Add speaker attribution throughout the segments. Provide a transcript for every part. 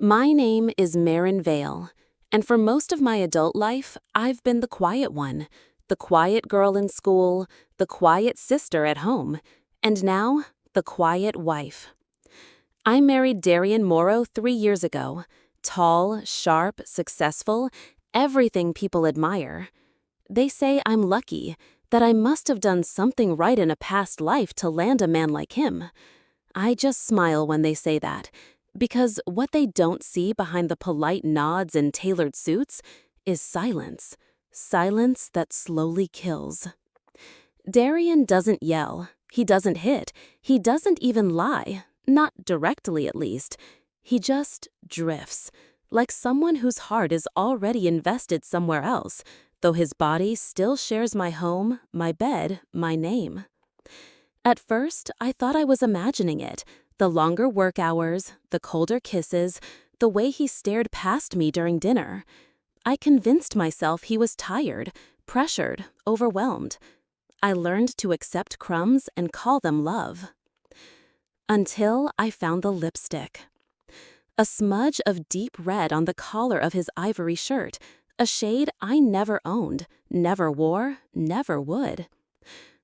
Speaker 1: My name is Marin Vale, and for most of my adult life, I've been the quiet one, the quiet girl in school, the quiet sister at home, and now, the quiet wife. I married Darian Morrow 3 years ago. Tall, sharp, successful, everything people admire. They say I'm lucky, that I must have done something right in a past life to land a man like him. I just smile when they say that, because what they don't see behind the polite nods and tailored suits is silence. Silence that slowly kills. Darian doesn't yell. He doesn't hit. He doesn't even lie. Not directly, at least. He just drifts, like someone whose heart is already invested somewhere else, though his body still shares my home, my bed, my name. At first, I thought I was imagining it. The longer work hours, the colder kisses, the way he stared past me during dinner. I convinced myself he was tired, pressured, overwhelmed. I learned to accept crumbs and call them love. Until I found the lipstick. A smudge of deep red on the collar of his ivory shirt, a shade I never owned, never wore, never would.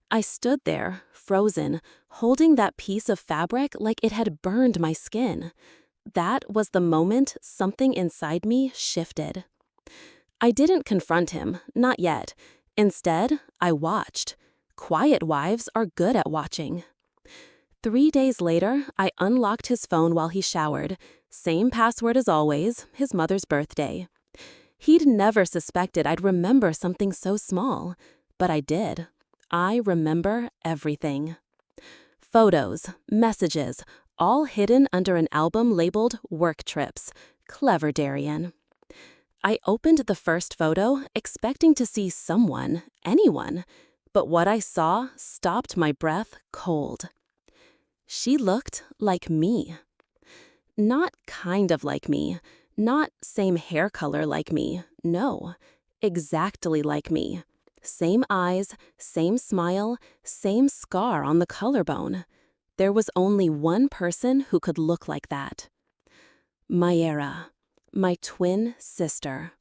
Speaker 1: I stood there, frozen, holding that piece of fabric like it had burned my skin. That was the moment something inside me shifted. I didn't confront him, not yet. Instead, I watched. Quiet wives are good at watching. 3 days later, I unlocked his phone while he showered. Same password as always, his mother's birthday. He'd never suspected I'd remember something so small, but I did. I remember everything. Photos, messages, all hidden under an album labeled Work Trips. Clever Darian. I opened the first photo, expecting to see someone, anyone, but what I saw stopped my breath cold. She looked like me. Not kind of like me, not same hair color like me, no, exactly like me. Same eyes, same smile, same scar on the collarbone. There was only one person who could look like that. Mayra, my twin sister.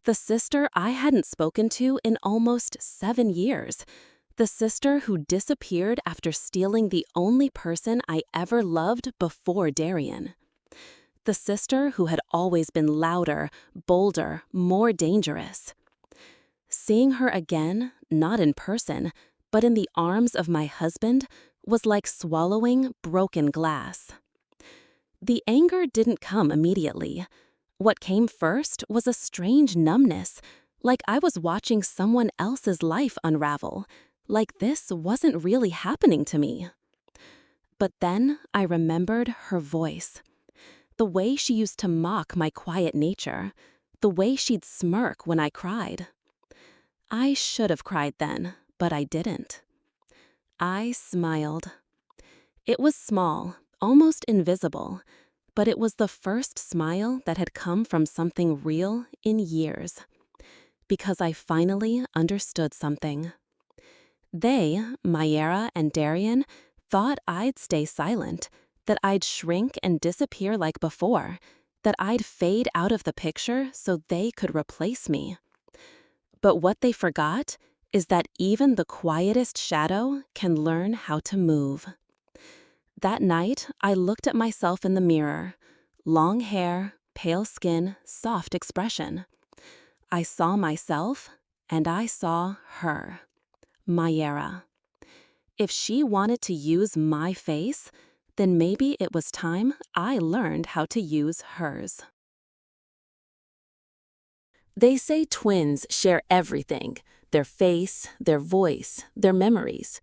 Speaker 1: The sister I hadn't spoken to in almost 7 years. The sister who disappeared after stealing the only person I ever loved before Darian. The sister who had always been louder, bolder, more dangerous. Seeing her again, not in person, but in the arms of my husband, was like swallowing broken glass. The anger didn't come immediately. What came first was a strange numbness, like I was watching someone else's life unravel, like this wasn't really happening to me. But then I remembered her voice. The way she used to mock my quiet nature, the way she'd smirk when I cried. I should have cried then, but I didn't. I smiled. It was small, almost invisible, but it was the first smile that had come from something real in years. Because I finally understood something. They, Mayra and Darian, thought I'd stay silent, that I'd shrink and disappear like before, that I'd fade out of the picture so they could replace me. But what they forgot is that even the quietest shadow can learn how to move. That night, I looked at myself in the mirror. Long hair, pale skin, soft expression. I saw myself, and I saw her, Mayra. If she wanted to use my face, then maybe it was time I learned how to use hers. They say twins share everything, their face, their voice, their memories.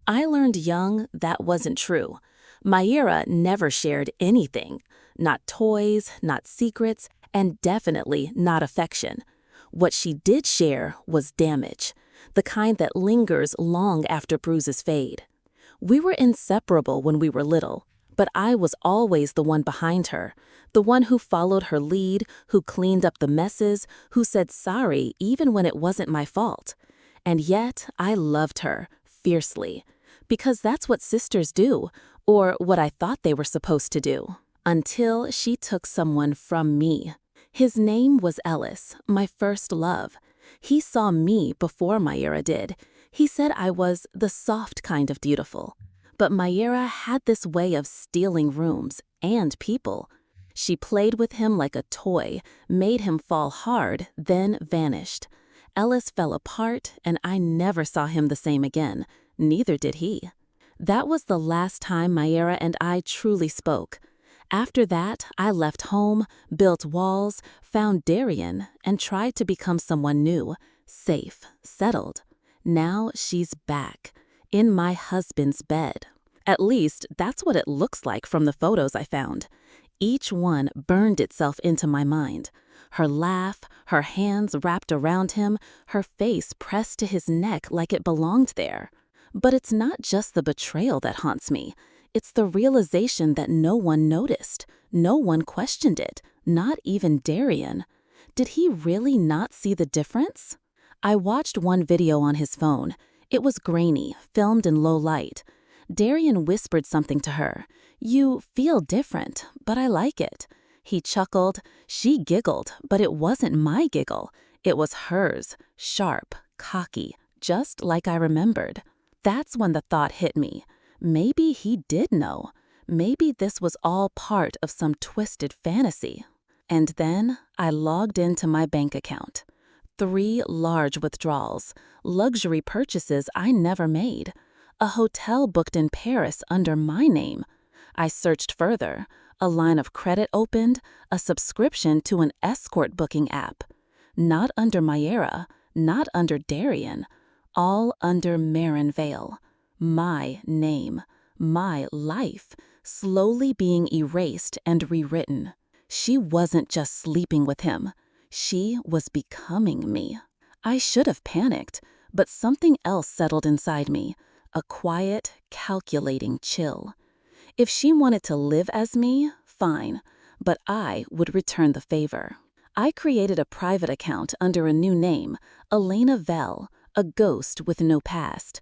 Speaker 1: I learned young that wasn't true. Mayra never shared anything, not toys, not secrets, and definitely not affection. What she did share was damage, the kind that lingers long after bruises fade. We were inseparable when we were little, but I was always the one behind her, the one who followed her lead, who cleaned up the messes, who said sorry even when it wasn't my fault. And yet I loved her, fiercely, because that's what sisters do, or what I thought they were supposed to do, until she took someone from me. His name was Ellis, my first love. He saw me before Myra did. He said I was the soft kind of beautiful. But Myra had this way of stealing rooms and people. She played with him like a toy, made him fall hard, then vanished. Ellis fell apart, and I never saw him the same again. Neither did he. That was the last time Myra and I truly spoke. After that, I left home, built walls, found Darian, and tried to become someone new, safe, settled. Now she's back, in my husband's bed. At least, that's what it looks like from the photos I found. Each one burned itself into my mind. Her laugh, her hands wrapped around him, her face pressed to his neck like it belonged there. But it's not just the betrayal that haunts me. It's the realization that no one noticed. No one questioned it, not even Darian. Did he really not see the difference? I watched one video on his phone. It was grainy, filmed in low light. Darian whispered something to her. "You feel different, but I like it." He chuckled. She giggled, but it wasn't my giggle. It was hers, sharp, cocky, just like I remembered. That's when the thought hit me. Maybe he did know. Maybe this was all part of some twisted fantasy. And then I logged into my bank account. 3 large withdrawals, luxury purchases I never made, a hotel booked in Paris under my name. I searched further. A line of credit opened, a subscription to an escort booking app. Not under Myra, not under Darian, all under Marin Vale. My name, my life, slowly being erased and rewritten. She wasn't just sleeping with him. She was becoming me. I should have panicked, but something else settled inside me, a quiet, calculating chill. If she wanted to live as me, fine, but I would return the favor. I created a private account under a new name, Elena Vell, a ghost with no past.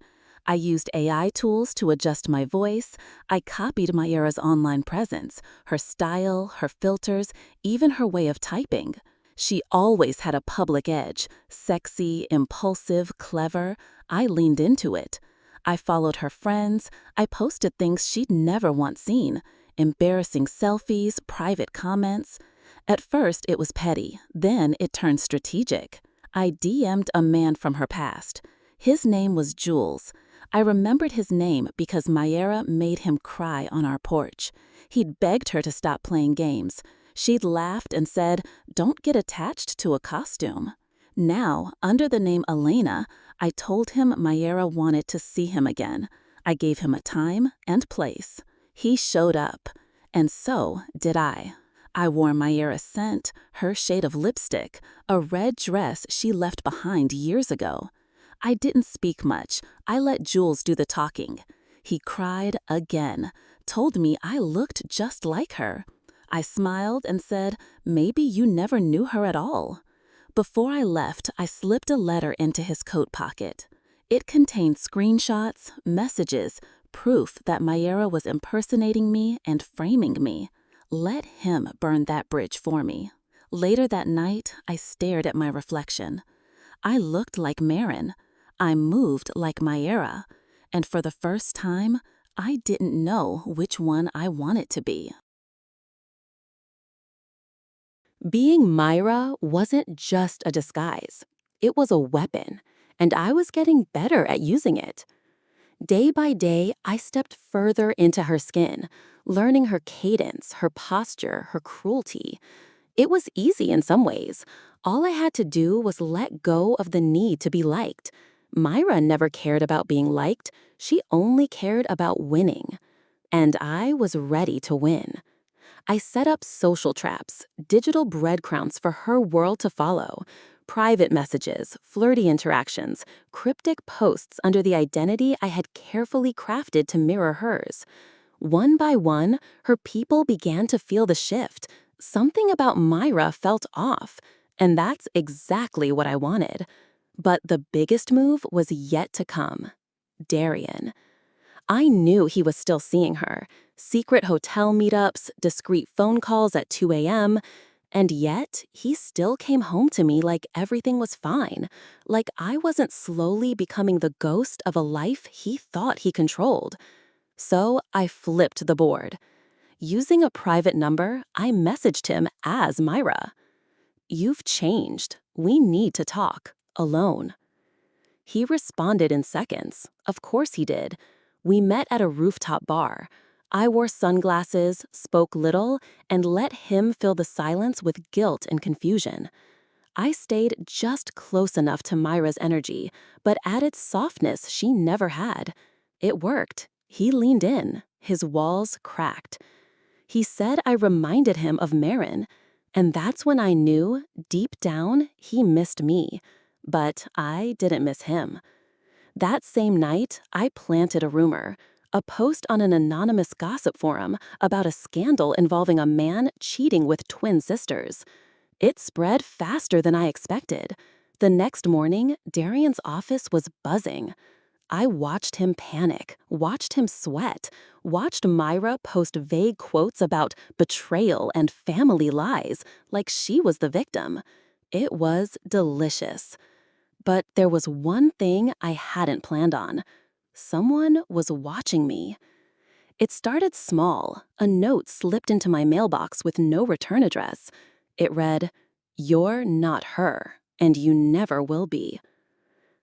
Speaker 1: I used AI tools to adjust my voice. I copied Myra's online presence, her style, her filters, even her way of typing. She always had a public edge, sexy, impulsive, clever. I leaned into it. I followed her friends. I posted things she'd never once seen, embarrassing selfies, private comments. At first, it was petty. Then it turned strategic. I DM'd a man from her past. His name was Jules. I remembered his name because Myra made him cry on our porch. He'd begged her to stop playing games. She'd laughed and said, "Don't get attached to a costume." Now, under the name Elena, I told him Myra wanted to see him again. I gave him a time and place. He showed up, and so did I. I wore Myra's scent, her shade of lipstick, a red dress she left behind years ago. I didn't speak much. I let Jules do the talking. He cried again, told me I looked just like her. I smiled and said, "Maybe you never knew her at all." Before I left, I slipped a letter into his coat pocket. It contained screenshots, messages, proof that Myra was impersonating me and framing me. Let him burn that bridge for me. Later that night, I stared at my reflection. I looked like Marin. I moved like Myra. And for the first time, I didn't know which one I wanted to be. Being Myra wasn't just a disguise. It was a weapon, and I was getting better at using it. Day by day, I stepped further into her skin, learning her cadence, her posture, her cruelty. It was easy in some ways. All I had to do was let go of the need to be liked. Myra never cared about being liked. She only cared about winning. And I was ready to win. I set up social traps, digital breadcrumbs for her world to follow. Private messages, flirty interactions, cryptic posts under the identity I had carefully crafted to mirror hers. One by one, her people began to feel the shift. Something about Myra felt off, and that's exactly what I wanted. But the biggest move was yet to come. Darian. I knew he was still seeing her.
Speaker 2: secret hotel meetups, discreet phone calls at 2 a.m., and yet he still came home to me like everything was fine, like I wasn't slowly becoming the ghost of a life he thought he controlled. So I flipped the board. Using a private number, I messaged him as Myra. "You've changed. We need to talk. Alone." He responded in seconds. Of course he did. We met at a rooftop bar. I wore sunglasses, spoke little, and let him fill the silence with guilt and confusion. I stayed just close enough to Myra's energy, but added softness she never had. It worked. He leaned in. His walls cracked. He said I reminded him of Marin, and that's when I knew, deep down, he missed me. But I didn't miss him. That same night, I planted a rumor, a post on an anonymous gossip forum about a scandal involving a man cheating with twin sisters. It spread faster than I expected. The next morning, Darian's office was buzzing. I watched him panic, watched him sweat, watched Myra post vague quotes about betrayal and family lies like she was the victim. It was delicious. But there was one thing I hadn't planned on. Someone was watching me. It started small. A note slipped into my mailbox with no return address. It read, "You're not her, and you never will be."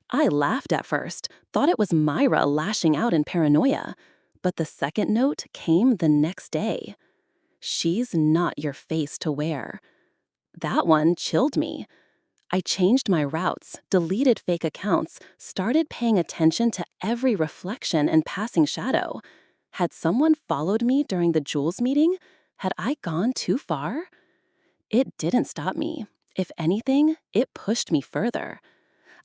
Speaker 2: I laughed at first, thought it was Myra lashing out in paranoia. But the second note came the next day. "She's not your face to wear." That one chilled me. I changed my routes, deleted fake accounts, started paying attention to every reflection and passing shadow. Had someone followed me during the Jules meeting? Had I gone too far? It didn't stop me. If anything, it pushed me further.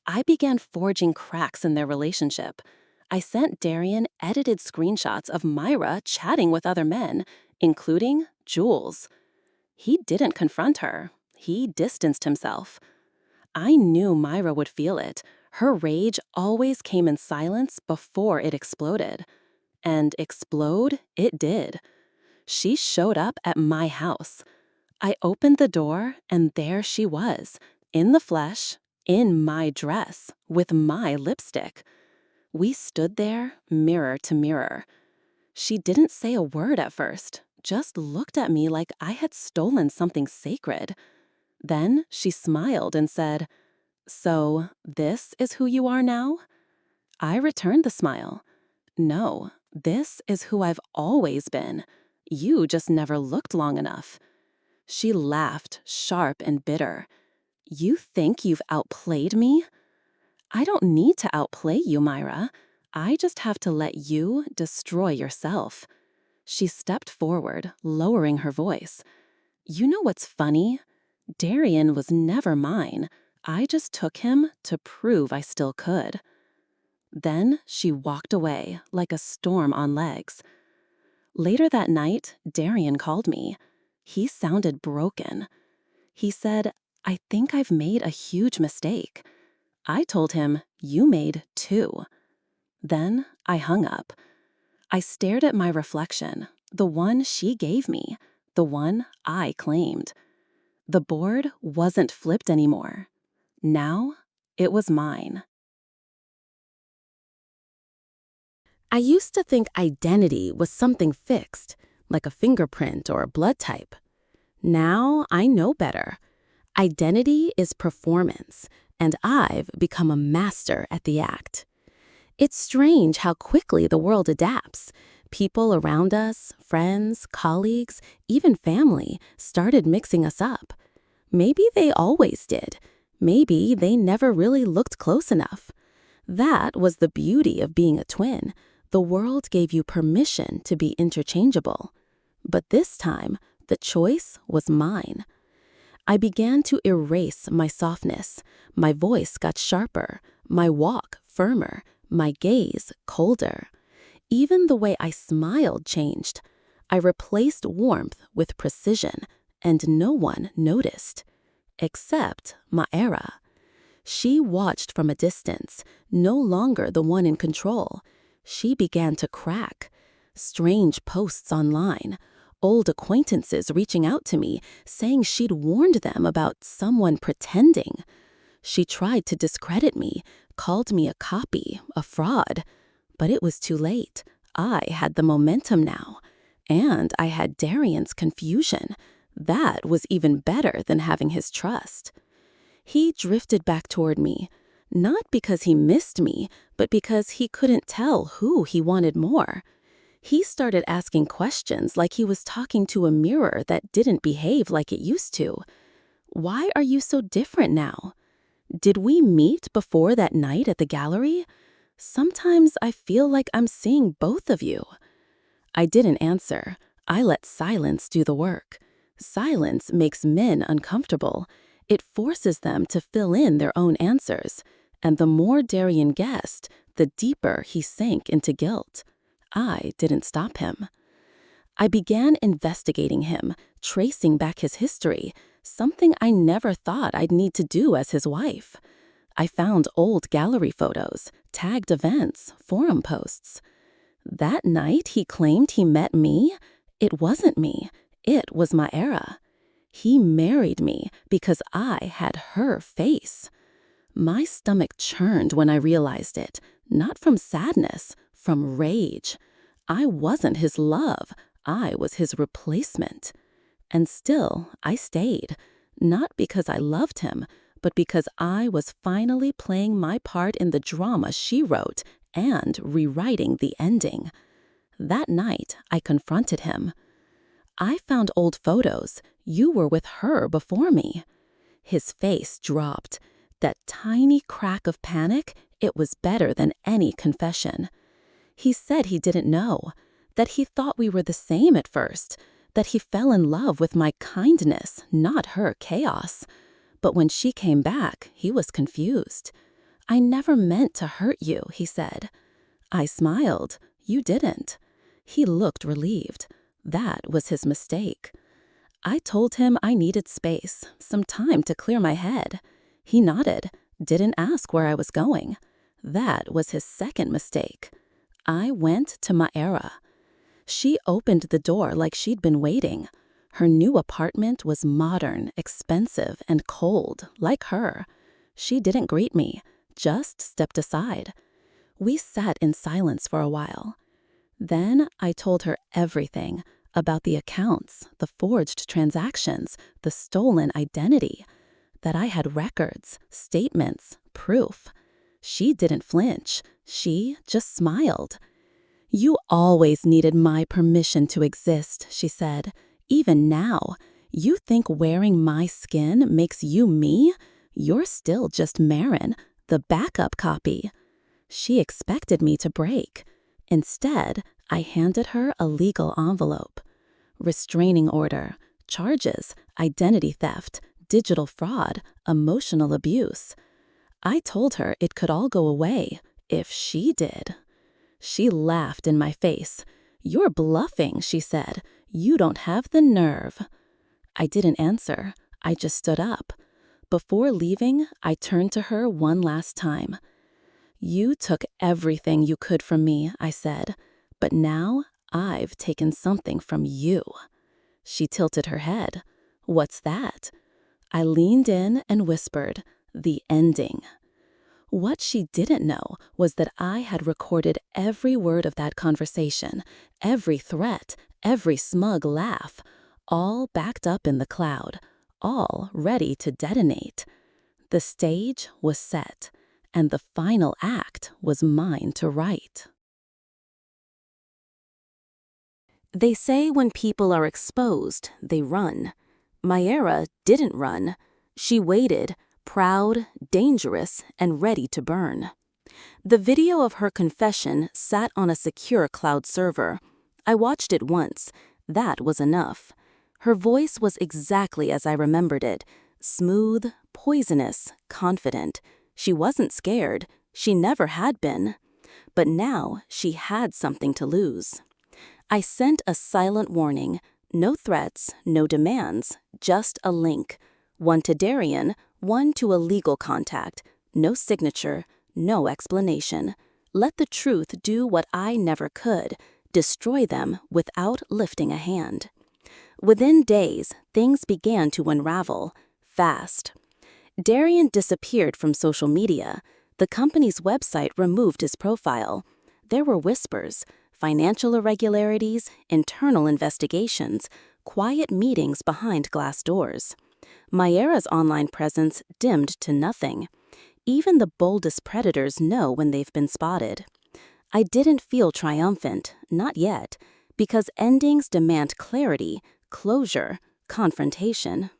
Speaker 2: I began forging cracks in their relationship. I sent Darian edited screenshots of Myra chatting with other men, including Jules. He didn't confront her. He distanced himself. I knew Myra would feel it. Her rage always came in silence before it exploded. And explode it did. She showed up at my house. I opened the door, and there she was, in the flesh, in my dress, with my lipstick. We stood there, mirror to mirror. She didn't say a word at first, just looked at me like I had stolen something sacred. Then she smiled and said, "So, this is who you are now?" I returned the smile. "No, this is who I've always been. You just never looked long enough." She laughed, sharp and bitter. "You think you've outplayed me?" "I don't need to outplay you, Myra. I just have to let you destroy yourself." She stepped forward, lowering her voice. "You know what's funny? Darian was never mine. I just took him to prove I still could." Then she walked away like a storm on legs. Later that night, Darian called me. He sounded broken. He said, "I think I've made a huge mistake." I told him, "You made two." Then I hung up. I stared at my reflection, the one she gave me, the one I claimed. The board wasn't flipped anymore. Now it was mine.
Speaker 1: I used to think identity was something fixed, like a fingerprint or a blood type. Now I know better. Identity is performance, and I've become a master at the act. It's strange how quickly the world adapts. People around us, friends, colleagues, even family, started mixing us up. Maybe they always did. Maybe they never really looked close enough. That was the beauty of being a twin. The world gave you permission to be interchangeable. But this time, the choice was mine. I began to erase my softness. My voice got sharper, my walk firmer, my gaze colder. Even the way I smiled changed. I replaced warmth with precision, and no one noticed. Except Maera. She watched from a distance, no longer the one in control. She began to crack.
Speaker 2: strange posts online, old acquaintances reaching out to me saying she'd warned them about someone pretending. She tried to discredit me, called me a copy, a fraud. But it was too late. I had the momentum now. And I had Darian's confusion. That was even better than having his trust. He drifted back toward me, not because he missed me, but because he couldn't tell who he wanted more. He started asking questions like he was talking to a mirror that didn't behave like it used to. Why are you so different now? Did we meet before that night at the gallery? Sometimes I feel like I'm seeing both of you. I didn't answer. I let silence do the work. Silence makes men uncomfortable. It forces them to fill in their own answers. And the more Darian guessed, the deeper he sank into guilt. I didn't stop him. I began investigating him, tracing back his history, something I never thought I'd need to do as his wife. I found old gallery photos, tagged events, forum posts. That night he claimed he met me, it wasn't me, it was my era. He married me because I had her face. My stomach churned when I realized it, not from sadness, from rage. I wasn't his love, I was his replacement. And still, I stayed, not because I loved him, but because I was finally playing my part in the drama she wrote and rewriting the ending. That night, I confronted him. I found old photos. You were with her before me. His face dropped. That tiny crack of panic, it was better than any confession. He said he didn't know, that he thought we were the same at first, that he fell in love with my kindness, not her chaos. But when she came back, he was confused. I never meant to hurt you, he said. I smiled. You didn't. He looked relieved. That was his mistake. I told him I needed space, some time to clear my head. He nodded, didn't ask where I was going. That was his second mistake. I went to Maera. She opened the door like she'd been waiting. Her new apartment was modern, expensive, and cold, like her. She didn't greet me, just stepped aside. We sat in silence for a while. Then I told her everything about the accounts, the forged transactions, the stolen identity, that I had records, statements, proof. She didn't flinch. She just smiled. You always needed my permission to exist, she said. Even now, you think wearing my skin makes you me? You're still just Marin, the backup copy. She expected me to break. Instead, I handed her a legal envelope. Restraining order, charges, identity theft, digital fraud, emotional abuse. I told her it could all go away if she did. She laughed in my face. You're bluffing, she said. You don't have the nerve. I didn't answer. I just stood up. Before leaving, I turned to her one last time. You took everything you could from me, I said, but now I've taken something from you. She tilted her head. What's that? I leaned in and whispered, the ending. What she didn't know was that I had recorded every word of that conversation, every threat, every smug laugh, all backed up in the cloud, all ready to detonate. The stage was set, and the final act was mine to write.
Speaker 1: They say when people are exposed, they run. Maera didn't run. She waited, proud, dangerous, and ready to burn. The video of her confession sat on a secure cloud server. I watched it once. That was enough. Her voice was exactly as I remembered it. Smooth, poisonous, confident. She wasn't scared. She never had been. But now she had something to lose. I sent a silent warning. No threats, no demands, just a link. One to Darian, one to a legal contact. No signature, no explanation. Let the truth do what I never could. destroy them without lifting a hand. Within days, things began to unravel, fast. Darian disappeared from social media. The company's website removed his profile. There were whispers, financial irregularities, internal investigations, quiet meetings behind glass doors. Mayera's online presence dimmed to nothing. Even the boldest predators know when they've been spotted. I didn't feel triumphant, not yet, because endings demand clarity, closure, confrontation.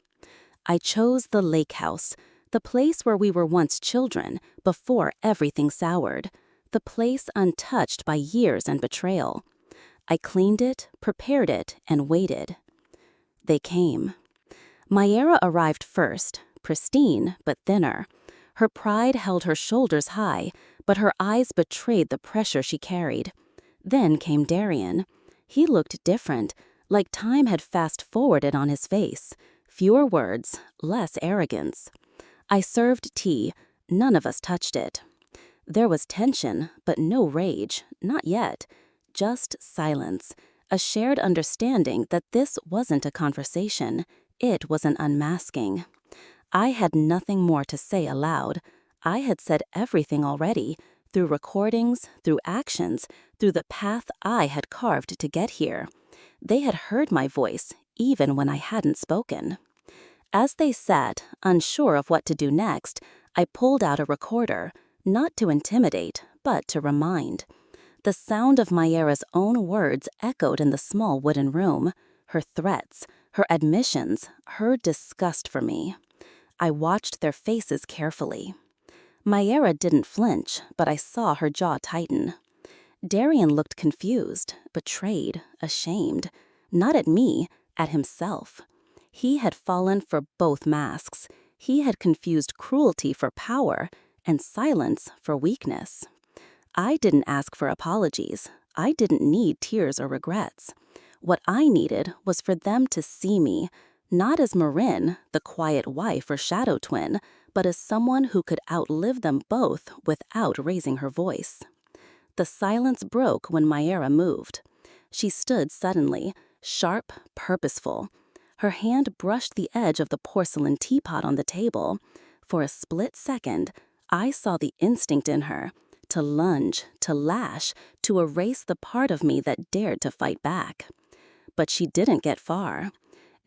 Speaker 1: I chose the lake house, the place where we were once children before everything soured, the place untouched by years and betrayal. I cleaned it, prepared it, and waited. They came. Mayera arrived first, pristine but thinner. Her pride held her shoulders high, but her eyes betrayed the pressure she carried. Then came Darian. He looked different, like time had fast-forwarded on his face. Fewer words, less arrogance. I served tea. None of us touched it. There was tension, but no rage, not yet. Just silence, a shared understanding that this wasn't a conversation. It was an unmasking. I had nothing more to say aloud. I had said everything already, through recordings, through actions, through the path I had carved to get here. They had heard my voice, even when I hadn't spoken. As they sat, unsure of what to do next, I pulled out a recorder, not to intimidate, but to remind. The sound of Mayera's own words echoed in the small wooden room, her threats, her admissions, her disgust for me. I watched their faces carefully. Mayera didn't flinch, but I saw her jaw tighten. Darian looked confused, betrayed, ashamed. Not at me, at himself. He had fallen for both masks. He had confused cruelty for power and silence for weakness. I didn't ask for apologies. I didn't need tears or regrets. What I needed was for them to see me, not as Marin, the quiet wife or shadow twin, but as someone who could outlive them both without raising her voice. The silence broke when Mayera moved. She stood suddenly, sharp, purposeful. Her hand brushed the edge of the porcelain teapot on the table. For a split second, I saw the instinct in her, to lunge, to lash, to erase the part of me that dared to fight back. But she didn't get far.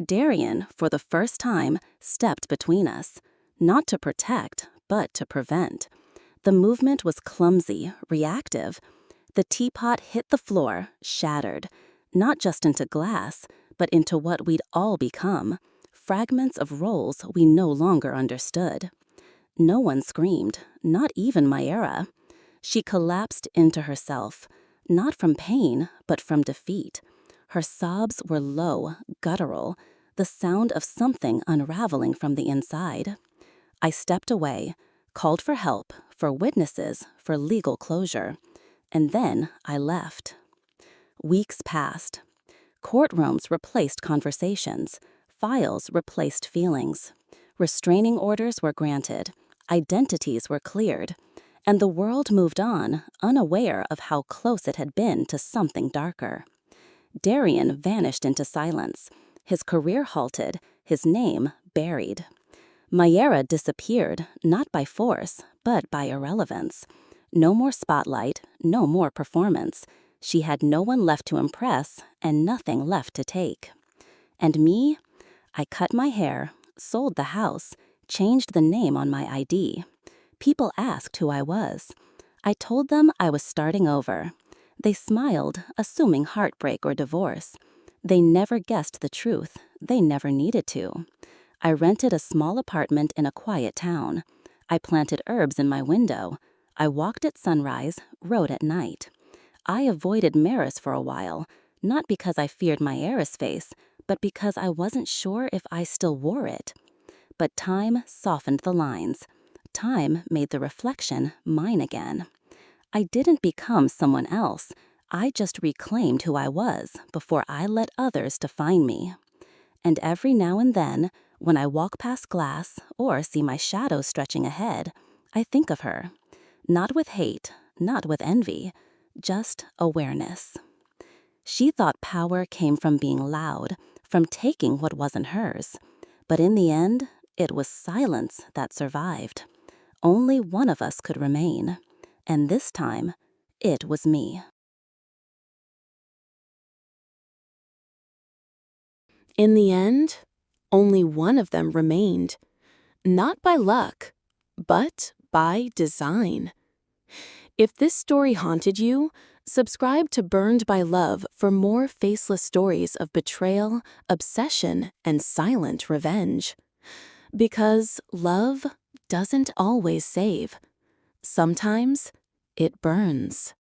Speaker 1: Darian, for the first time, stepped between us, not to protect, but to prevent. The movement was clumsy, reactive. The teapot hit the floor, shattered, not just into glass, but into what we'd all become, fragments of roles we no longer understood. No one screamed, not even Mayera. She collapsed into herself, not from pain, but from defeat. Her sobs were low, guttural, the sound of something unraveling from the inside. I stepped away, called for help, for witnesses, for legal closure, and then I left. Weeks passed. Courtrooms replaced conversations. Files replaced feelings. Restraining orders were granted. Identities were cleared. And the world moved on, unaware of how close it had been to something darker. Darian vanished into silence. His career halted, his name buried. Mayera disappeared, not by force, but by irrelevance. No more spotlight, no more performance. She had no one left to impress and nothing left to take. And me? I cut my hair, sold the house, changed the name on my ID. People asked who I was. I told them I was starting over. They smiled, assuming heartbreak or divorce. They never guessed the truth. They never needed to. I rented a small apartment in a quiet town. I planted herbs in my window. I walked at sunrise, wrote at night. I avoided Maris for a while, not because I feared Mayera's face, but because I wasn't sure if I still wore it. But time softened the lines. Time made the reflection mine again. I didn't become someone else. I just reclaimed who I was before I let others define me. And every now and then, when I walk past glass or see my shadow stretching ahead, I think of her. Not with hate, not with envy, just awareness.
Speaker 2: She thought power came from being loud, from taking what wasn't hers. But in the end, it was silence that survived. Only one of us could remain. And this time, it was me.
Speaker 1: In the end, only one of them remained. Not by luck, but by design. If this story haunted you, subscribe to Burned by Love for more faceless stories of betrayal, obsession, and silent revenge. Because love doesn't always save. Sometimes it burns.